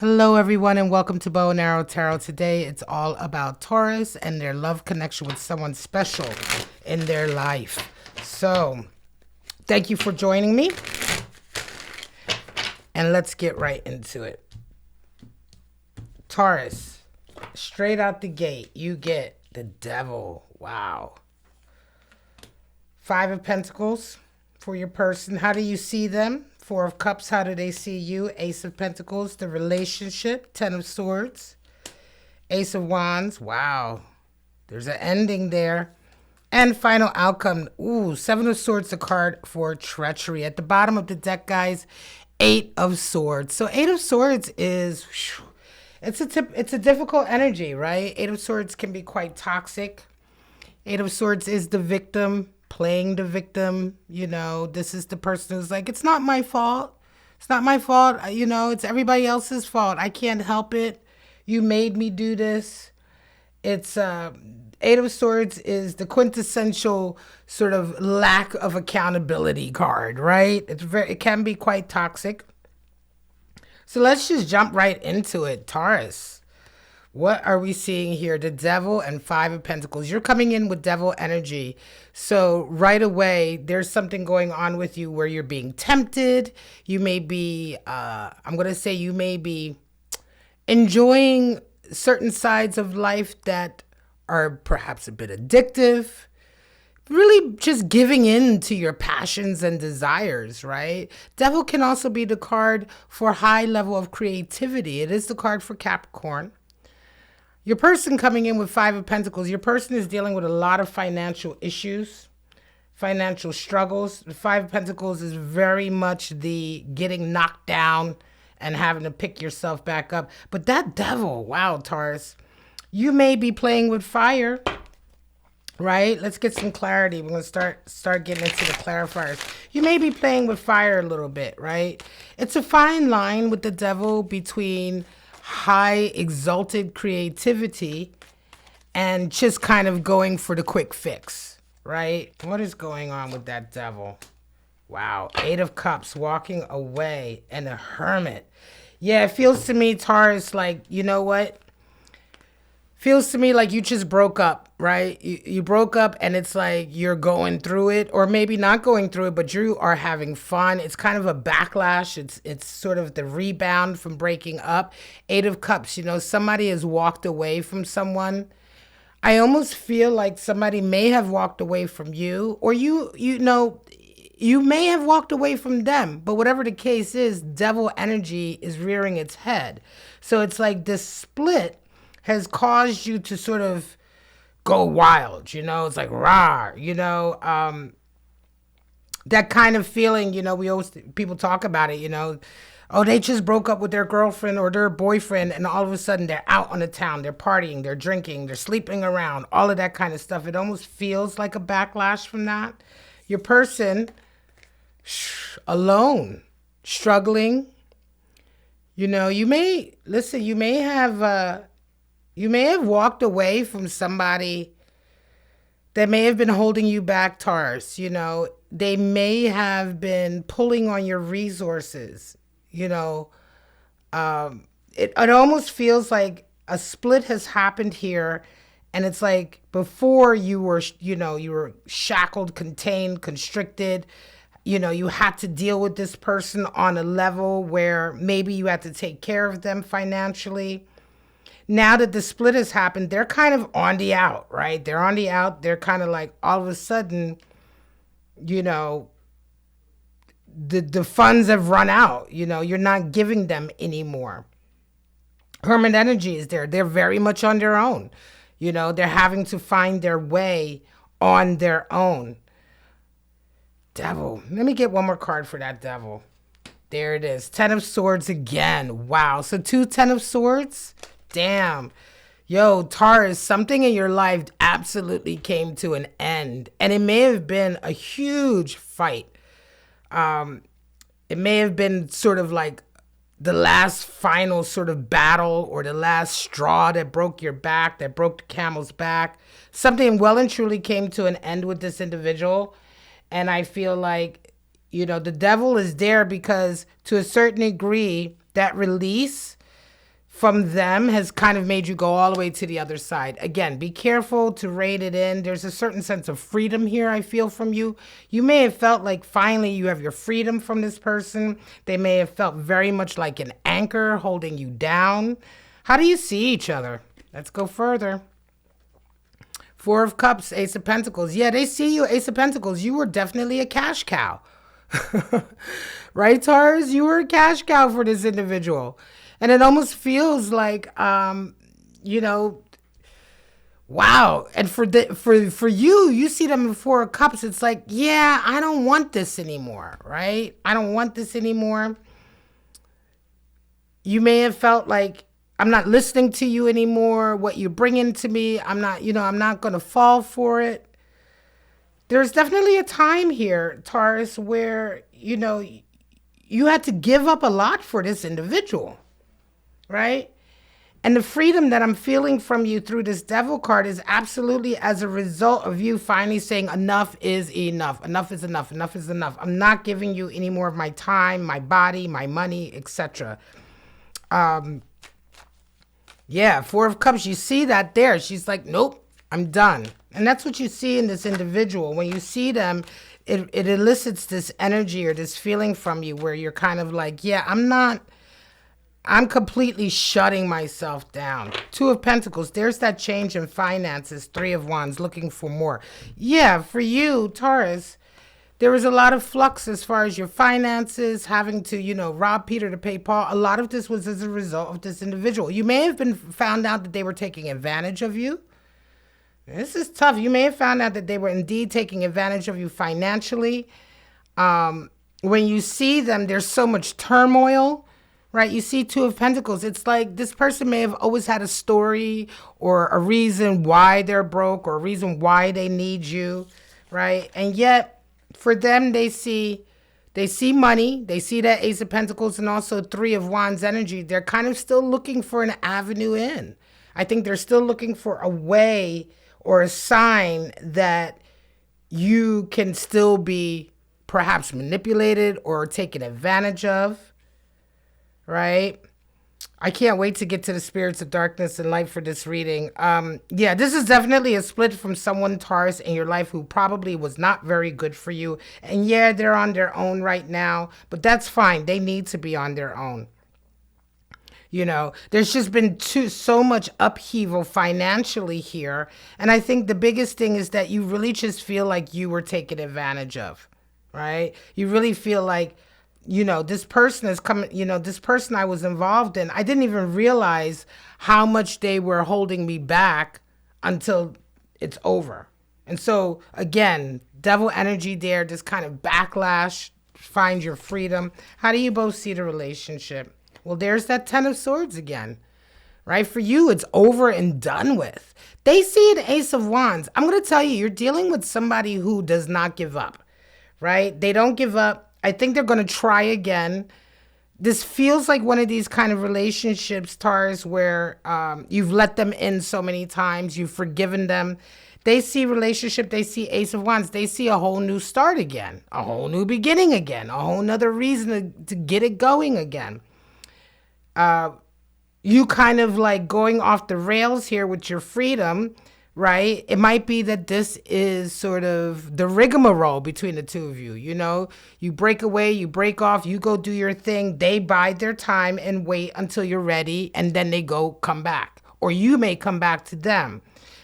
Hello, everyone, and welcome to Bow and Arrow Tarot. Today, it's all about Taurus and their love connection with someone special in their life. So, thank you for joining me, and let's get right into it. Taurus, straight out the gate, you get the Devil. Wow. Five of Pentacles for your person. How do you see them? Four of Cups, how do they see you? Ace of Pentacles, the relationship. Ten of Swords. Ace of Wands, wow. There's an ending there. And final outcome, ooh, Seven of Swords, the card for treachery. At the bottom of the deck, guys, Eight of Swords. So Eight of Swords is, it's a difficult energy, right? Eight of Swords can be quite toxic. Eight of Swords is the victim, playing the victim. This is the person who's like, it's not my fault. It's not my fault. It's everybody else's fault. I can't help it. You made me do this. It's Eight of Swords is the quintessential sort of lack of accountability card, right? It can be quite toxic. So let's just jump right into it. Taurus. What are we seeing here? The Devil and Five of Pentacles. You're coming in with Devil energy. So right away, there's something going on with you where you're being tempted. You may be, I'm going to say you may be enjoying certain sides of life that are perhaps a bit addictive. Really just giving in to your passions and desires, right? Devil can also be the card for high level of creativity. It is the card for Capricorn. Your person coming in with Five of Pentacles, your person is dealing with a lot of financial issues, financial struggles. The Five of Pentacles is very much the getting knocked down and having to pick yourself back up. But that Devil, wow, Taurus, you may be playing with fire, right? Let's get some clarity. We're going to start getting into the clarifiers. You may be playing with fire a little bit, right? It's a fine line with the Devil between high exalted creativity and just kind of going for the quick fix, right? What is going on with that Devil? Wow. Eight of Cups, walking away, and a Hermit. Yeah, it feels to me, Taurus, like, you know what? Feels to me like you just broke up, right? You broke up and it's like you're going through it, or maybe not going through it, but you are having fun. It's kind of a backlash. It's sort of the rebound from breaking up. Eight of Cups, somebody has walked away from someone. I almost feel like somebody may have walked away from you, or you may have walked away from them, but whatever the case is, Devil energy is rearing its head. So it's like this split has caused you to sort of go wild, it's like rah, that kind of feeling, people talk about it, oh, they just broke up with their girlfriend or their boyfriend and all of a sudden they're out on the town, they're partying, they're drinking, they're sleeping around, all of that kind of stuff. It almost feels like a backlash from that. Your person, alone, struggling, you may have walked away from somebody that may have been holding you back, Taurus. They may have been pulling on your resources. It almost feels like a split has happened here. And it's like before you were shackled, contained, constricted. You had to deal with this person on a level where maybe you had to take care of them financially. Now that the split has happened, they're kind of on the out, right? They're on the out. They're kind of like all of a sudden, the funds have run out. You're not giving them anymore. Hermit energy is there. They're very much on their own. They're having to find their way on their own. Devil. Let me get one more card for that Devil. There it is. Ten of Swords again. Wow. So two Ten of Swords. Damn. Yo, Taurus, something in your life absolutely came to an end. And it may have been a huge fight. It may have been sort of like the last final sort of battle or the last straw that broke your back, that broke the camel's back. Something well and truly came to an end with this individual. And I feel like, the Devil is there because to a certain degree, that release from them has kind of made you go all the way to the other side. Again, be careful to rate it in. There's a certain sense of freedom here I feel from you. You may have felt like finally you have your freedom from this person. They may have felt very much like an anchor holding you down. How do you see each other? Let's go further. Four of Cups, Ace of Pentacles. Yeah, they see you, Ace of Pentacles. You were definitely a cash cow. Right, Taurus? You were a cash cow for this individual. And it almost feels like, you know, wow. And for you, you see them in Four of Cups. It's like, yeah, I don't want this anymore, right? I don't want this anymore. You may have felt like, I'm not listening to you anymore. What you're bringing to me, I'm not going to fall for it. There's definitely a time here, Taurus, where, you had to give up a lot for this individual, right? And the freedom that I'm feeling from you through this Devil card is absolutely as a result of you finally saying enough is enough. Enough is enough. Enough is enough. I'm not giving you any more of my time, my body, my money, etc. Yeah, Four of Cups, you see that there. She's like, nope, I'm done. And that's what you see in this individual. When you see them, it elicits this energy or this feeling from you where you're kind of like, yeah, I'm completely shutting myself down. Two of Pentacles, there's that change in finances. Three of Wands, looking for more. Yeah, for you, Taurus, there was a lot of flux as far as your finances, having to, rob Peter to pay Paul. A lot of this was as a result of this individual. You may have been found out that they were taking advantage of you. This is tough. You may have found out that they were indeed taking advantage of you financially. When you see them, there's so much turmoil, right? You see Two of Pentacles. It's like this person may have always had a story or a reason why they're broke or a reason why they need you, right? And yet, for them, they see money. They see that Ace of Pentacles and also Three of Wands energy. They're kind of still looking for an avenue in. I think they're still looking for a way or a sign that you can still be perhaps manipulated or taken advantage of, right? I can't wait to get to the spirits of darkness and light for this reading. Yeah, this is definitely a split from someone, Taurus, in your life who probably was not very good for you. And yeah, they're on their own right now, but that's fine. They need to be on their own. There's just been so much upheaval financially here. And I think the biggest thing is that you really just feel like you were taken advantage of, right? You really feel like, this person is coming, this person I was involved in, I didn't even realize how much they were holding me back until it's over. And so, again, Devil energy there, this kind of backlash, find your freedom. How do you both see the relationship? Well, there's that Ten of Swords again, right? For you, it's over and done with. They see an Ace of Wands. I'm going to tell you, you're dealing with somebody who does not give up, right? They don't give up. I think they're going to try again. This feels like one of these kind of relationships, Taurus, where you've let them in so many times. You've forgiven them. They see relationship. They see Ace of Wands. They see a whole new start again, a whole new beginning again, a whole nother reason to get it going again. You kind of like going off the rails here with your freedom, right? It might be that this is sort of the rigmarole between the two of you. You break away, you break off, you go do your thing. They bide their time and wait until you're ready, and then they come back. Or you may come back to them.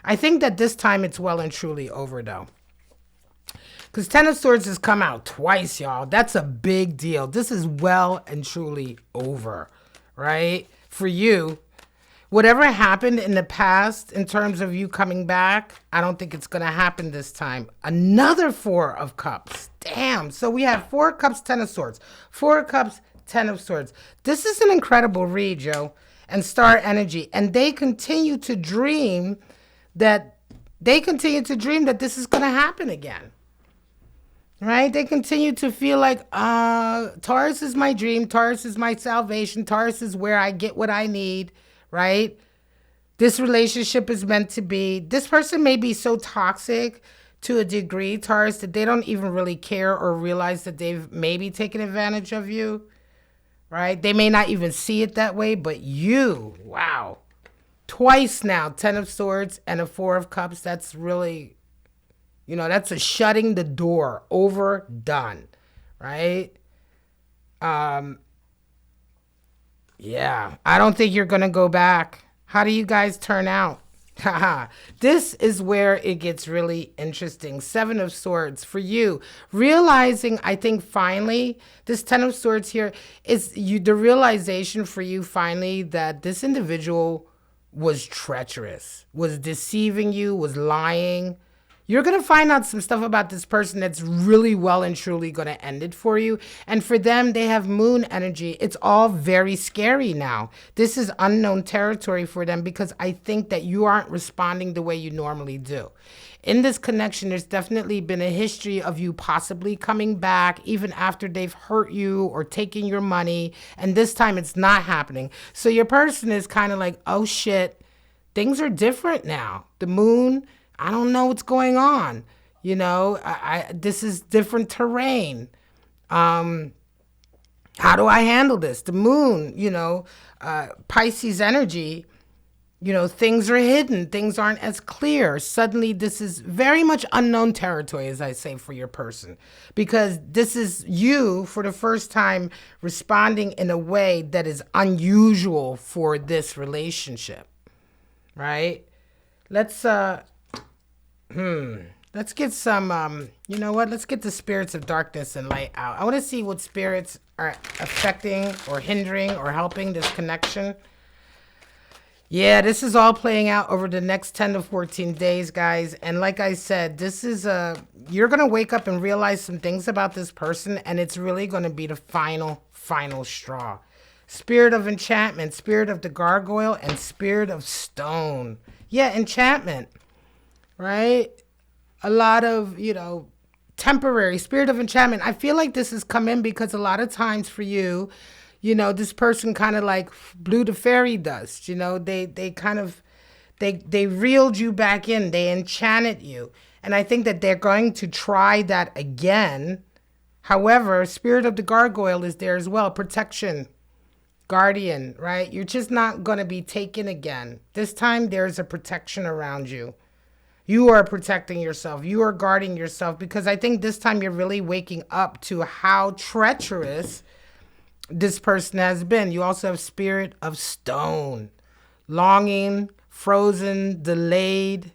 I think that this time it's well and truly over, though. Because Ten of Swords has come out twice, y'all. That's a big deal. This is well and truly over. Right? For you, whatever happened in the past in terms of you coming back, I don't think it's going to happen this time. Another Four of Cups. Damn. So we have Four of Cups, Ten of Swords. Four of Cups, Ten of Swords. This is an incredible read, Joe. And star energy. And they continue to dream that this is going to happen again. Right? They continue to feel like, Taurus is my dream. Taurus is my salvation. Taurus is where I get what I need, right? This relationship is meant to be. This person may be so toxic to a degree, Taurus, that they don't even really care or realize that they've maybe taken advantage of you, right? They may not even see it that way, but you, wow. Twice now, 10 of Swords and a 4 of Cups. That's really, you know, that's a shutting the door, overdone, right? Yeah, I don't think you're going to go back. How do you guys turn out? Haha. This is where it gets really interesting. 7 of Swords for you. Realizing, I think finally, this 10 of Swords here is the realization for you finally that this individual was treacherous, was deceiving you, was lying. You're going to find out some stuff about this person that's really well and truly going to end it for you. And for them, they have moon energy. It's all very scary now. This is unknown territory for them because I think that you aren't responding the way you normally do. In this connection, there's definitely been a history of you possibly coming back even after they've hurt you or taken your money. And this time it's not happening. So your person is kind of like, oh shit, things are different now. The moon, I don't know what's going on. You know, this is different terrain. How do I handle this? The moon, you know, Pisces energy, you know, things are hidden. Things aren't as clear. Suddenly, this is very much unknown territory, as I say, for your person. Because this is you, for the first time, responding in a way that is unusual for this relationship. Right? Let's get some, you know what? Let's get the spirits of darkness and light out. I want to see what spirits are affecting or hindering or helping this connection. Yeah, this is all playing out over the next 10 to 14 days, guys. And like I said, this is you're going to wake up and realize some things about this person, and it's really going to be the final straw. Spirit of enchantment, spirit of the gargoyle, and spirit of stone. Yeah, enchantment, right? A lot of, you know, temporary spirit of enchantment. I feel like this has come in because a lot of times for you, you know, this person kind of like blew the fairy dust. You know, they kind of, they reeled you back in. They enchanted you. And I think that they're going to try that again. However, spirit of the gargoyle is there as well. Protection, guardian, right? You're just not going to be taken again. This time there's a protection around you. You are protecting yourself. You are guarding yourself because I think this time you're really waking up to how treacherous this person has been. You also have spirit of stone, longing, frozen, delayed.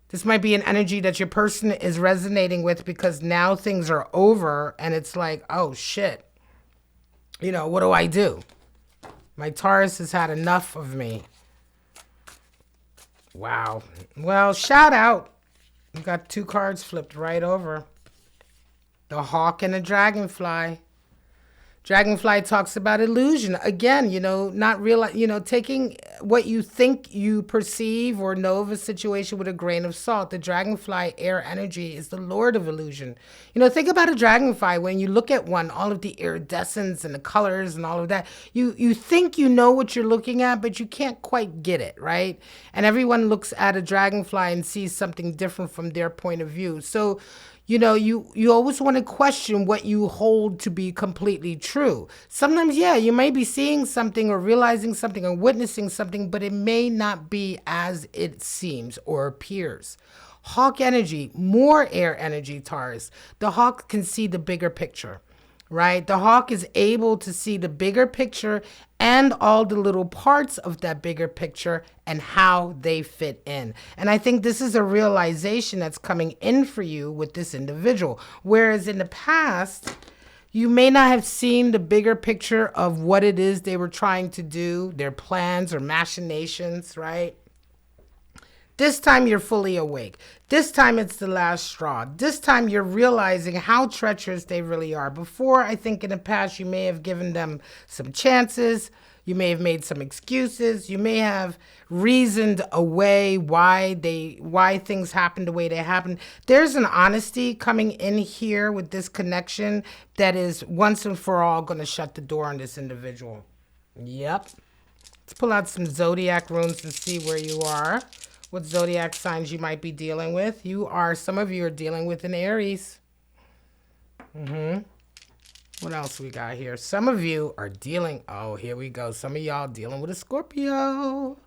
This might be an energy that your person is resonating with because now things are over and it's like, oh shit, you know, what do I do? My Taurus has had enough of me. Wow. Well, shout out. You got 2 cards flipped right over. The hawk and the dragonfly. Dragonfly talks about illusion. Again, you know, not real, you know, taking what you think you perceive or know of a situation with a grain of salt. The dragonfly air energy is the lord of illusion. You know, think about a dragonfly. When you look at one, all of the iridescence and the colors and all of that, you think you know what you're looking at, but you can't quite get it, right? And everyone looks at a dragonfly and sees something different from their point of view. So, you know, you always want to question what you hold to be completely true. Sometimes, yeah, you may be seeing something or realizing something or witnessing something, but it may not be as it seems or appears. Hawk energy, more air energy, Taurus. The hawk can see the bigger picture, right? The hawk is able to see the bigger picture and all the little parts of that bigger picture and how they fit in. And I think this is a realization that's coming in for you with this individual. Whereas in the past, you may not have seen the bigger picture of what it is they were trying to do, their plans or machinations, right? This time you're fully awake. This time it's the last straw. This time you're realizing how treacherous they really are. Before, I think in the past, you may have given them some chances. You may have made some excuses. You may have reasoned away why things happened the way they happened. There's an honesty coming in here with this connection that is once and for all going to shut the door on this individual. Yep. Let's pull out some zodiac runes and see where you are. What zodiac signs you might be dealing with. Some of you are dealing with an Aries. What else we got here? Some of you are dealing. Oh, here we go. Some of y'all dealing with a Scorpio.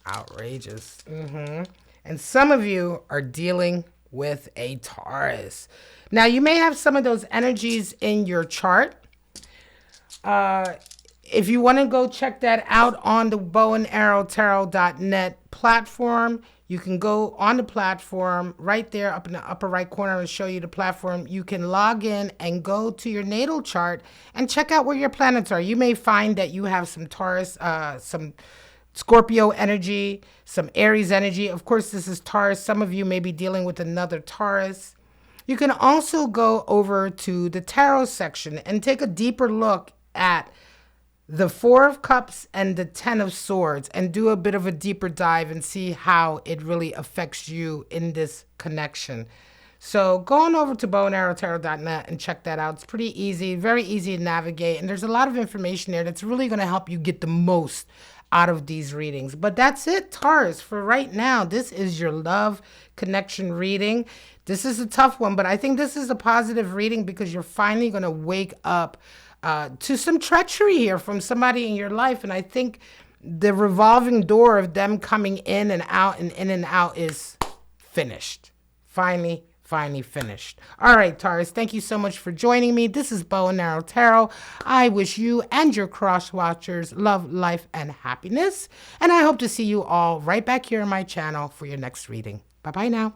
Outrageous. And some of you are dealing with a Taurus. Now, you may have some of those energies in your chart. If you want to go check that out on the bowandarrowtarot.net platform, you can go on the platform right there up in the upper right corner and show you the platform. You can log in and go to your natal chart and check out where your planets are. You may find that you have some Taurus, some Scorpio energy, some Aries energy. Of course, this is Taurus. Some of you may be dealing with another Taurus. You can also go over to the tarot section and take a deeper look at the Four of Cups and the Ten of Swords and do a bit of a deeper dive and see how it really affects you in this connection. So go on over to bowandarrowtarot.net and check that out. It's pretty easy, very easy to navigate. And there's a lot of information there that's really going to help you get the most out of these readings. But that's it, Taurus, for right now. This is your love connection reading. This is a tough one, but I think this is a positive reading because you're finally going to wake up to some treachery here from somebody in your life. And I think the revolving door of them coming in and out and in and out is finished. Finally finished. All right, Taurus, thank you so much for joining me. This is Bow and Arrow Tarot. I wish you and your cross watchers love, life, and happiness. And I hope to see you all right back here on my channel for your next reading. Bye-bye now.